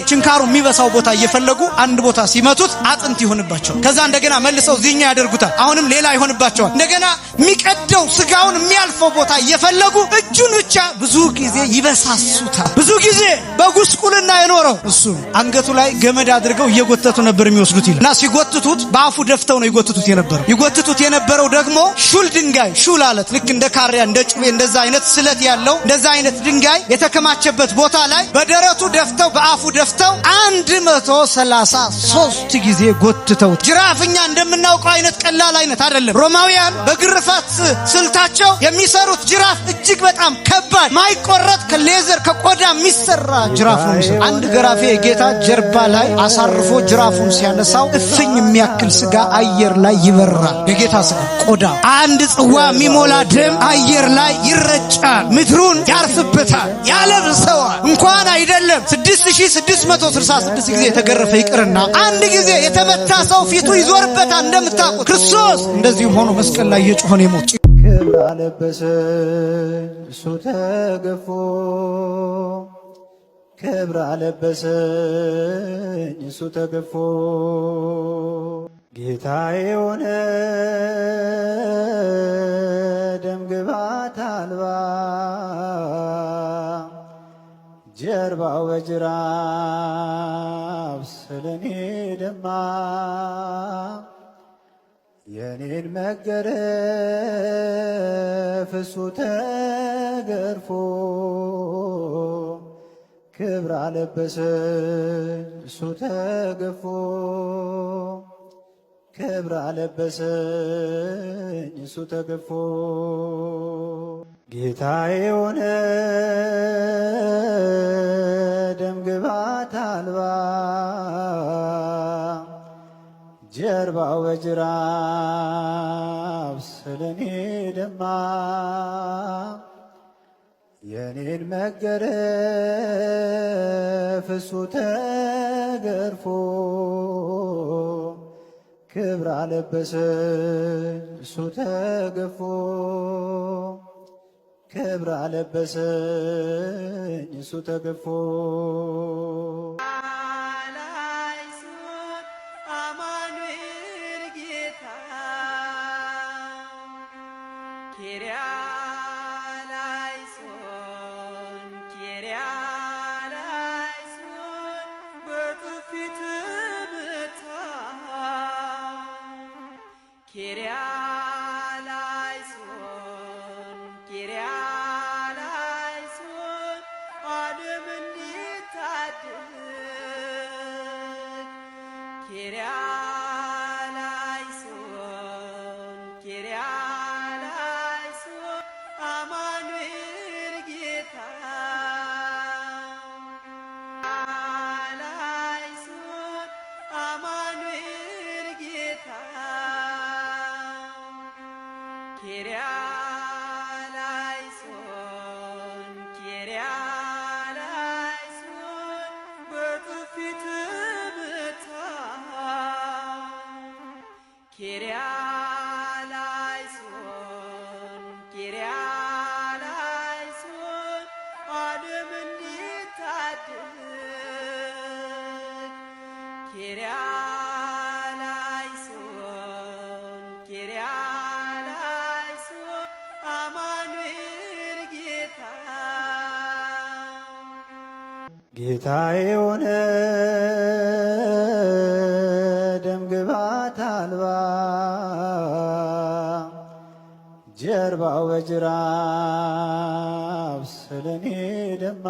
ችንካሩ የሚበሳው ቦታ እየፈለጉ አንድ ቦታ ሲመቱት አጥንት ይሆንባቸው ከዛ እንደገና መልሰው ዚኛ ያደርጉታል አሁንም ሌላ ይሆንባቸዋል እንደገና የሚቀደው ስጋውን የሚያልፈው ቦታ እየፈለጉ እጁን ብቻ ብዙ ጊዜ ይበሳሱታል ብዙ ጊዜ በጉስቁልና የኖረው እሱ አንገቱ ላይ ገመድ አድርገው እየጎተቱ ነበር የሚወስዱት ይላል እና ሲጎትቱት በአፉ ደፍተው ነው ይጎትቱት የነበረው ደግሞ ሹል ድንጋይ ሹል አለት ልክ እንደ ካሪያ እንደ ጩቤ እንደዛ አይነት ስለት ያለው እንደዛ አይነት ድንጋይ የተከማቸበት ቦታ ላይ በደረቱ ደፍተው በአፉ ደፍተው 133 ጊዜ ጎትተው ጅራፍኛ እንደምናውቀው አይነት ቀላል አይነት አይደለም ሮማውያን በግርፋት ስልታቸው የሚሰሩት ጅራፍ እጅግ በጣም ከባድ ማይቆረጥ ከሌዘር ከቆዳ የሚሰራ ጅራፍ ነው አንድ ገራፊ ጌታ ጀርባ ላይ አሳርፎ ጅራፉን ሲያነሳው እፍኝ የሚያክል ስጋ አየር ላይ ይበራል የጌታ ስጋ ቆዳ አንድ ጽዋ የሚሞላ ደም አየር ላይ ይረጫል ምድሩን ያርፍበታል ያለብሰዋል እንኳን አይደለም 6666 ጊዜ የተገረፈ ይቅርና አንድ ጊዜ የተመታ ሰው ፊቱ ይዞርበታል እንደምታውቁት ክርስቶስ እንደዚህ ሆኖ መስቀል ላይ የጮኸን የሞት ክብር አለበሰኝ እሱ ተገፎ ክብር አለበሰኝ እሱ ተገፎ ጌታዬ ሆነ ደምግባት አልባ ጀርባው በጅራፍ ስለኔ ደማ የኔን መገረፍ እሱ ተገርፎ ክብር አለበሰኝ እሱ ተገፎ ክብር አለበሰኝ እሱ ተገፎ ጌታዬ ሆነ ደምግባት አልባ ጀርባው በጅራፍ ስለኔ ደማ የኔን መገረፍ እሱ ተገርፎ ክብር አለበሰኝ እሱ ተገፎ ክብር አለበሰኝ እሱ ተገፎ ጌታዬ ሆነ ደምግባት አልባ ጀርባው በጅራፍ ስለኔ ደማ